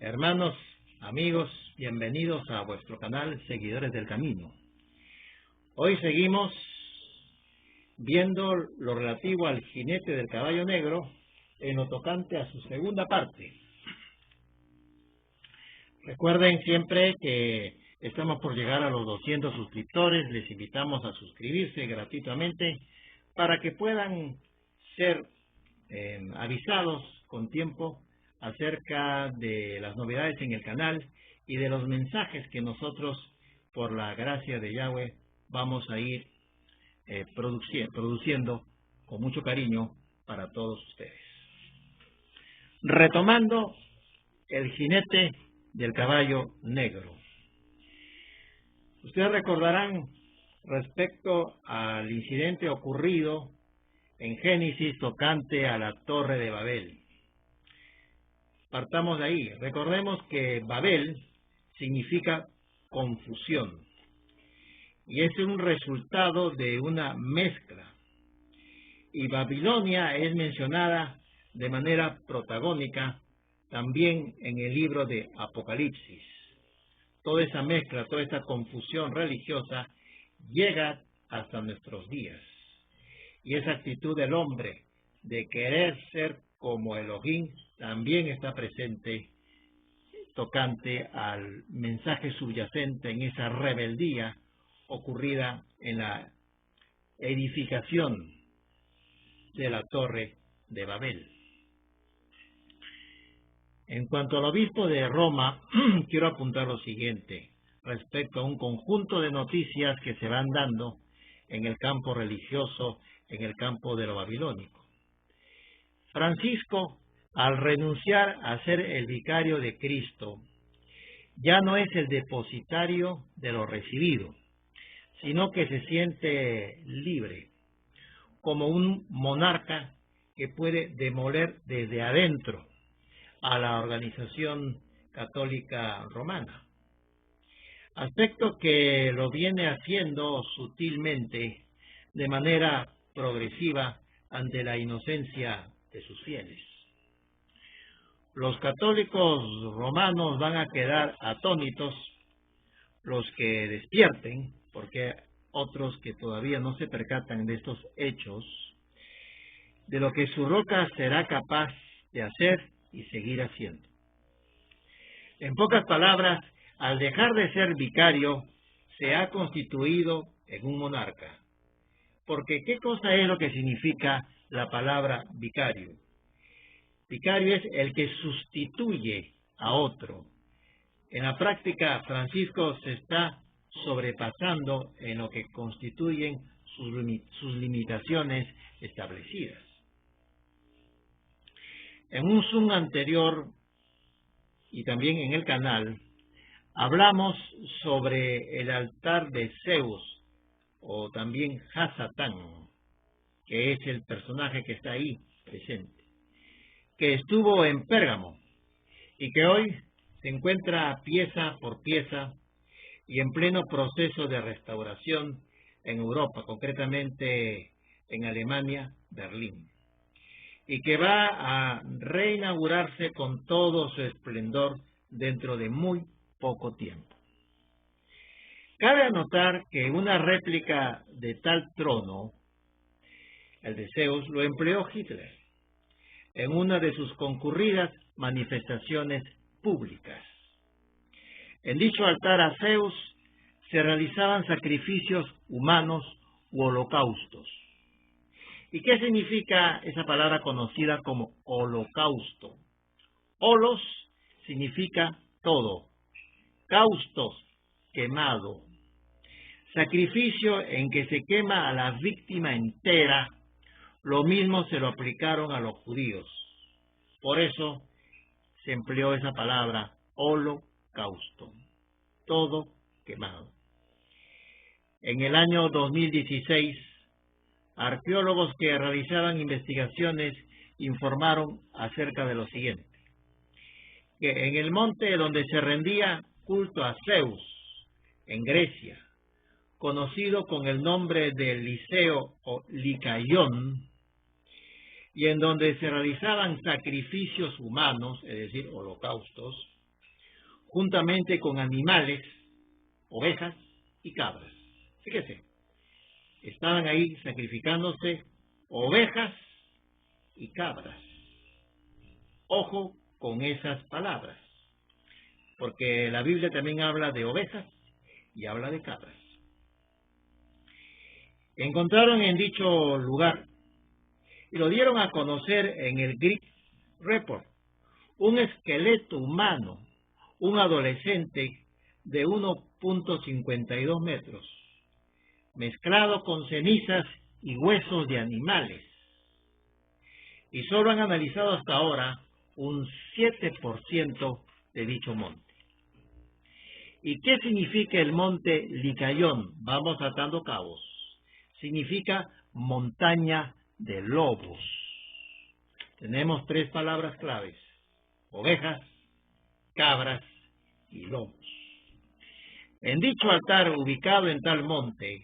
Hermanos, amigos, bienvenidos a vuestro canal Seguidores del Camino. Hoy seguimos viendo lo relativo al jinete del caballo negro en lo tocante a su segunda parte. Recuerden siempre que estamos por llegar a los 200 suscriptores. Les invitamos a suscribirse gratuitamente para que puedan ser avisados con tiempo acerca de las novedades en el canal y de los mensajes que nosotros, por la gracia de Yahweh, vamos a ir produciendo con mucho cariño para todos ustedes. Retomando el jinete del caballo negro. Ustedes recordarán respecto al incidente ocurrido en Génesis tocante a la Torre de Babel. Partamos de ahí. Recordemos que Babel significa confusión y es un resultado de una mezcla. Y Babilonia es mencionada de manera protagónica también en el libro de Apocalipsis. Toda esa mezcla, toda esa confusión religiosa llega hasta nuestros días. Y esa actitud del hombre de querer ser como Elohim también está presente tocante al mensaje subyacente en esa rebeldía ocurrida en la edificación de la Torre de Babel. En cuanto al obispo de Roma, quiero apuntar lo siguiente respecto a un conjunto de noticias que se van dando en el campo religioso, en el campo de lo babilónico. Francisco, al renunciar a ser el vicario de Cristo, ya no es el depositario de lo recibido, sino que se siente libre, como un monarca que puede demoler desde adentro a la organización católica romana. Aspecto que lo viene haciendo sutilmente, de manera progresiva, ante la inocencia de sus fieles. Los católicos romanos van a quedar atónitos, los que despierten, porque otros que todavía no se percatan de estos hechos, de lo que su roca será capaz de hacer y seguir haciendo. En pocas palabras, al dejar de ser vicario, se ha constituido en un monarca. Porque, ¿qué cosa es lo que significa la palabra vicario? Vicario es el que sustituye a otro. En la práctica, Francisco se está sobrepasando en lo que constituyen sus limitaciones establecidas. En un Zoom anterior y también en el canal, hablamos sobre el altar de Zeus, o también Hasatán, que es el personaje que está ahí presente, que estuvo en Pérgamo y que hoy se encuentra pieza por pieza y en pleno proceso de restauración en Europa, concretamente en Alemania, Berlín, y que va a reinaugurarse con todo su esplendor dentro de muy poco tiempo. Cabe anotar que una réplica de tal trono, el de Zeus, lo empleó Hitler en una de sus concurridas manifestaciones públicas. En dicho altar a Zeus se realizaban sacrificios humanos u holocaustos. ¿Y qué significa esa palabra conocida como holocausto? Holos significa todo, caustos, quemado. Sacrificio en que se quema a la víctima entera. Lo mismo se lo aplicaron a los judíos. Por eso se empleó esa palabra, holocausto. Todo quemado. En el año 2016, arqueólogos que realizaban investigaciones informaron acerca de lo siguiente: que en el monte donde se rendía culto a Zeus, en Grecia, conocido con el nombre de Liceo o Licaión, y en donde se realizaban sacrificios humanos, es decir, holocaustos, juntamente con animales, ovejas y cabras. Fíjese, estaban ahí sacrificándose ovejas y cabras. Ojo con esas palabras, porque la Biblia también habla de ovejas y habla de cabras. Encontraron en dicho lugar y lo dieron a conocer en el Greek Report un esqueleto humano, un adolescente de 1.52 metros, mezclado con cenizas y huesos de animales. Y solo han analizado hasta ahora un 7% de dicho monte. ¿Y qué significa el monte Licayón? Vamos atando cabos. Significa montaña de lobos. Tenemos 3 palabras claves: ovejas, cabras y lobos. En dicho altar ubicado en tal monte,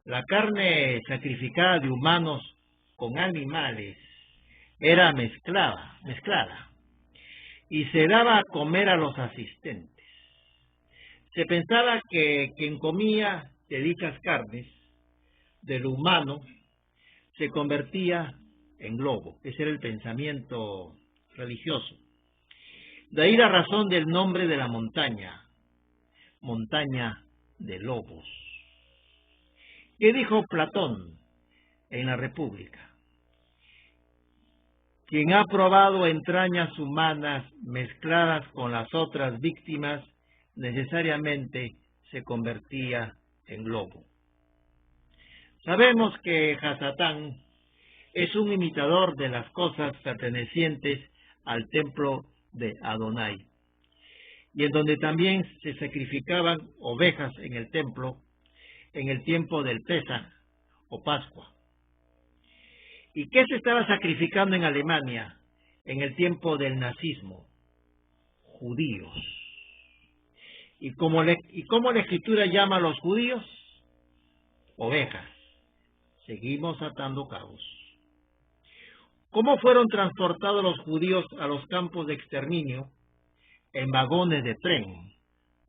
la carne sacrificada de humanos con animales era mezclada y se daba a comer a los asistentes. Se pensaba que quien comía de dichas carnes, del humano, se convertía en lobo. Ese era el pensamiento religioso. De ahí la razón del nombre de la montaña, montaña de lobos. ¿Qué dijo Platón en la República? Quien ha probado entrañas humanas mezcladas con las otras víctimas, necesariamente se convertía en lobo. Sabemos que Hasatán es un imitador de las cosas pertenecientes al templo de Adonai, y en donde también se sacrificaban ovejas en el templo en el tiempo del Pesaj o Pascua. ¿Y qué se estaba sacrificando en Alemania en el tiempo del nazismo? Judíos. ¿Y cómo la Escritura llama a los judíos? Ovejas. Seguimos atando cabos. ¿Cómo fueron transportados los judíos a los campos de exterminio? En vagones de tren,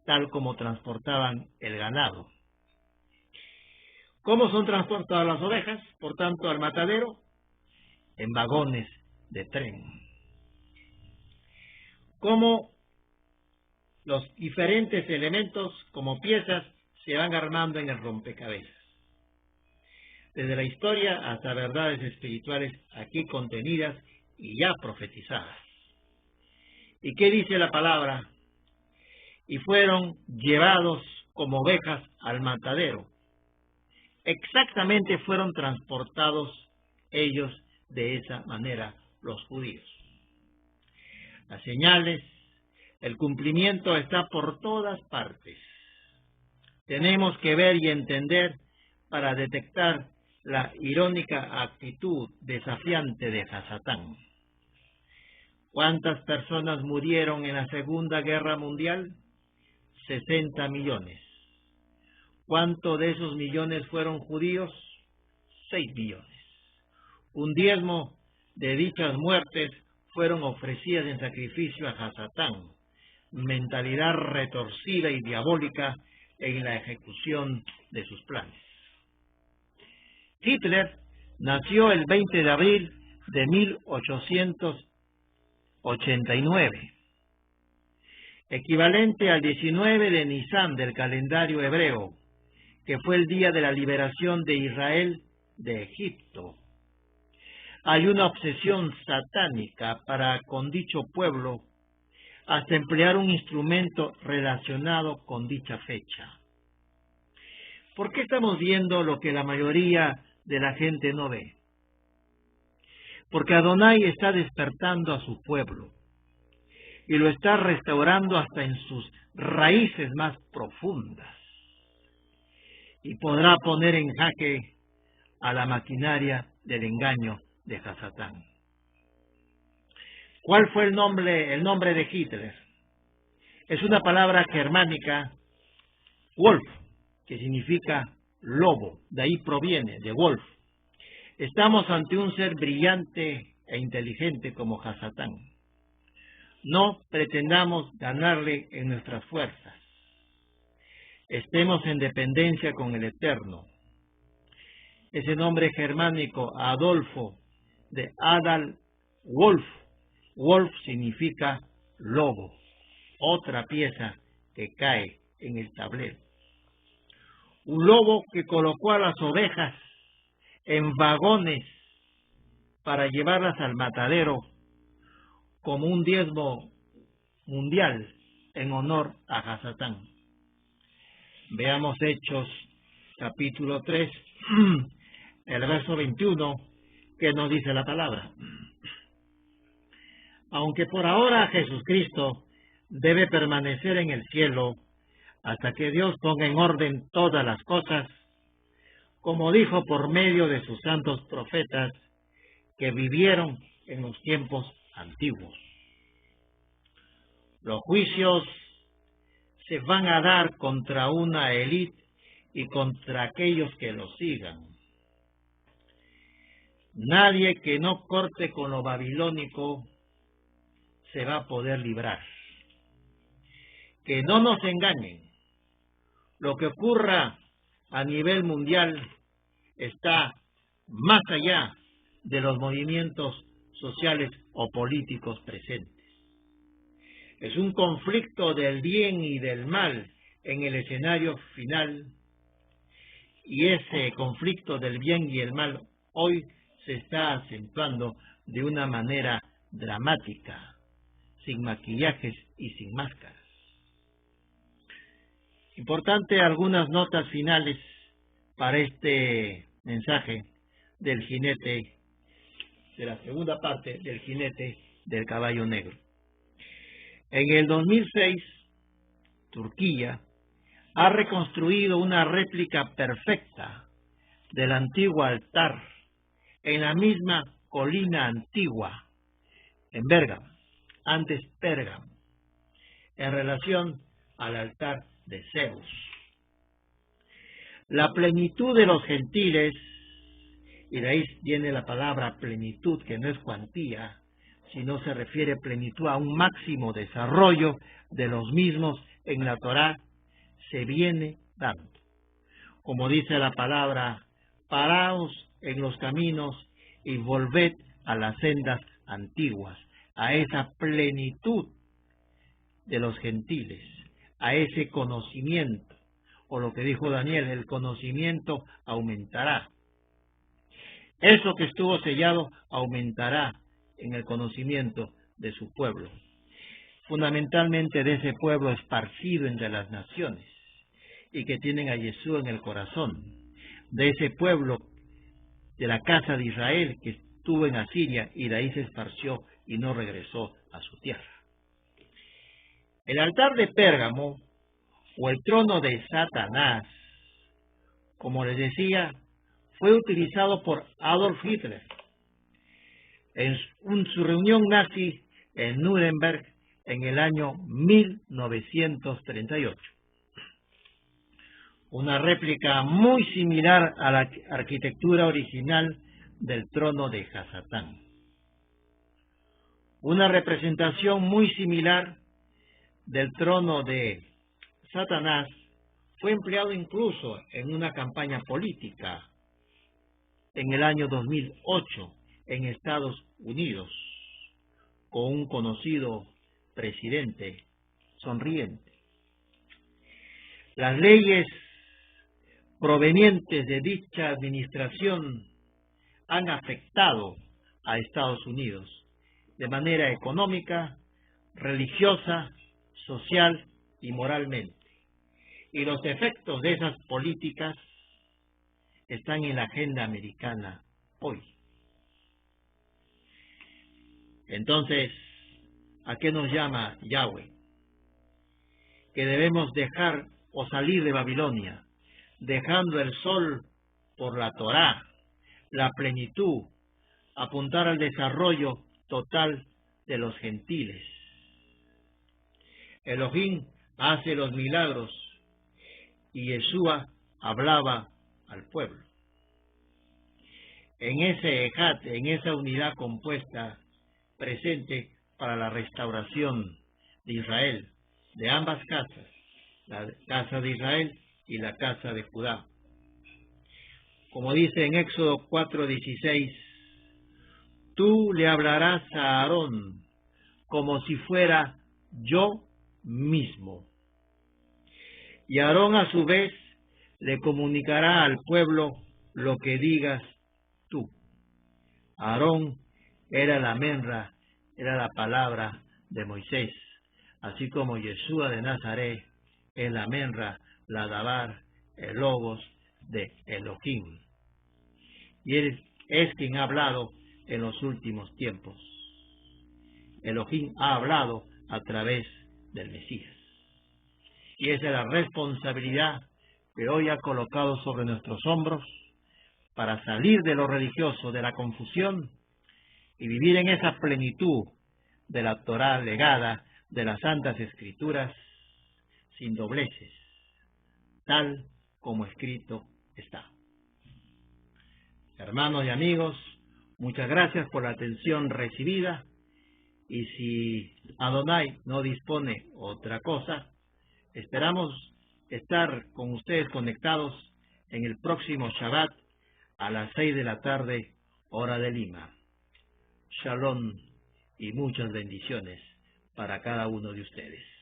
tal como transportaban el ganado. ¿Cómo son transportadas las ovejas, por tanto, al matadero? En vagones de tren. ¿Cómo los diferentes elementos como piezas se van armando en el rompecabezas? Desde la historia hasta verdades espirituales aquí contenidas y ya profetizadas. ¿Y qué dice la palabra? Y fueron llevados como ovejas al matadero. Exactamente fueron transportados ellos de esa manera, los judíos. Las señales, el cumplimiento está por todas partes. Tenemos que ver y entender para detectar la irónica actitud desafiante de Hasatán. ¿Cuántas personas murieron en la Segunda Guerra Mundial? 60 millones. ¿Cuántos de esos millones fueron judíos? 6 millones. Un diezmo de dichas muertes fueron ofrecidas en sacrificio a Hasatán, mentalidad retorcida y diabólica en la ejecución de sus planes. Hitler nació el 20 de abril de 1889, equivalente al 19 de Nisan del calendario hebreo, que fue el día de la liberación de Israel de Egipto. Hay una obsesión satánica para con dicho pueblo, hasta emplear un instrumento relacionado con dicha fecha. ¿Por qué estamos viendo lo que la mayoría de la gente no ve? Porque Adonai está despertando a su pueblo y lo está restaurando hasta en sus raíces más profundas, y podrá poner en jaque a la maquinaria del engaño de Hasatán. ¿Cuál fue el nombre de Hitler? Es una palabra germánica, Wolf, que significa lobo, de ahí proviene, de Wolf. Estamos ante un ser brillante e inteligente como Hasatán. No pretendamos ganarle en nuestras fuerzas. Estemos en dependencia con el Eterno. Ese nombre germánico, Adolfo, de Adal Wolf. Wolf significa lobo. Otra pieza que cae en el tablero. Un lobo que colocó a las ovejas en vagones para llevarlas al matadero como un diezmo mundial en honor a Hasatán. Veamos Hechos capítulo 3, el verso 21, que nos dice la palabra. Aunque por ahora Jesucristo debe permanecer en el cielo hasta que Dios ponga en orden todas las cosas, como dijo por medio de sus santos profetas que vivieron en los tiempos antiguos. Los juicios se van a dar contra una élite y contra aquellos que lo sigan. Nadie que no corte con lo babilónico se va a poder librar. Que no nos engañen. Lo que ocurra a nivel mundial está más allá de los movimientos sociales o políticos presentes. Es un conflicto del bien y del mal en el escenario final, y ese conflicto del bien y el mal hoy se está acentuando de una manera dramática, sin maquillajes y sin máscaras. Importante algunas notas finales para este mensaje del jinete, de la segunda parte del jinete del caballo negro. En el 2006, Turquía ha reconstruido una réplica perfecta del antiguo altar en la misma colina antigua, en Bérgamo, antes Pérgamo, en relación al altar de Zeus. La plenitud de los gentiles, y de ahí viene la palabra plenitud, que no es cuantía, sino se refiere plenitud a un máximo desarrollo de los mismos en la Torá, se viene dando. Como dice la palabra, paraos en los caminos y volved a las sendas antiguas, a esa plenitud de los gentiles, a ese conocimiento, o lo que dijo Daniel, el conocimiento aumentará. Eso que estuvo sellado aumentará en el conocimiento de su pueblo, fundamentalmente de ese pueblo esparcido entre las naciones y que tienen a Yeshua en el corazón, de ese pueblo de la casa de Israel que estuvo en Asiria y de ahí se esparció y no regresó a su tierra. El altar de Pérgamo, o el trono de Satanás, como les decía, fue utilizado por Adolf Hitler en su reunión nazi en Nuremberg en el año 1938. Una réplica muy similar a la arquitectura original del trono de Hasatán. Una representación muy similar del trono de Satanás fue empleado incluso en una campaña política en el año 2008 en Estados Unidos, con un conocido presidente sonriente. Las leyes provenientes de dicha administración han afectado a Estados Unidos de manera económica, religiosa, social y moralmente. Y los efectos de esas políticas están en la agenda americana hoy. Entonces, ¿a qué nos llama Yahweh? Que debemos dejar o salir de Babilonia, dejando el sol por la Torá, la plenitud, apuntar al desarrollo total de los gentiles. Elohim hace los milagros y Yeshua hablaba al pueblo. En ese ejat, en esa unidad compuesta presente, para la restauración de Israel, de ambas casas, la casa de Israel y la casa de Judá. Como dice en Éxodo 4:16, tú le hablarás a Aarón como si fuera yo mismo. Y Aarón a su vez le comunicará al pueblo lo que digas tú. Aarón era la menra, era la palabra de Moisés, así como Yeshua de Nazaret es la menra, la dabar, el logos de Elohim. Y él es quien ha hablado en los últimos tiempos. Elohim ha hablado a través del Mesías. Y esa es la responsabilidad que hoy ha colocado sobre nuestros hombros para salir de lo religioso, de la confusión, y vivir en esa plenitud de la Torá legada, de las Santas Escrituras, sin dobleces, tal como escrito está. Hermanos y amigos, muchas gracias por la atención recibida, y si Adonai no dispone otra cosa, esperamos estar con ustedes conectados en el próximo Shabbat a las 6 de la tarde, hora de Lima. Shalom y muchas bendiciones para cada uno de ustedes.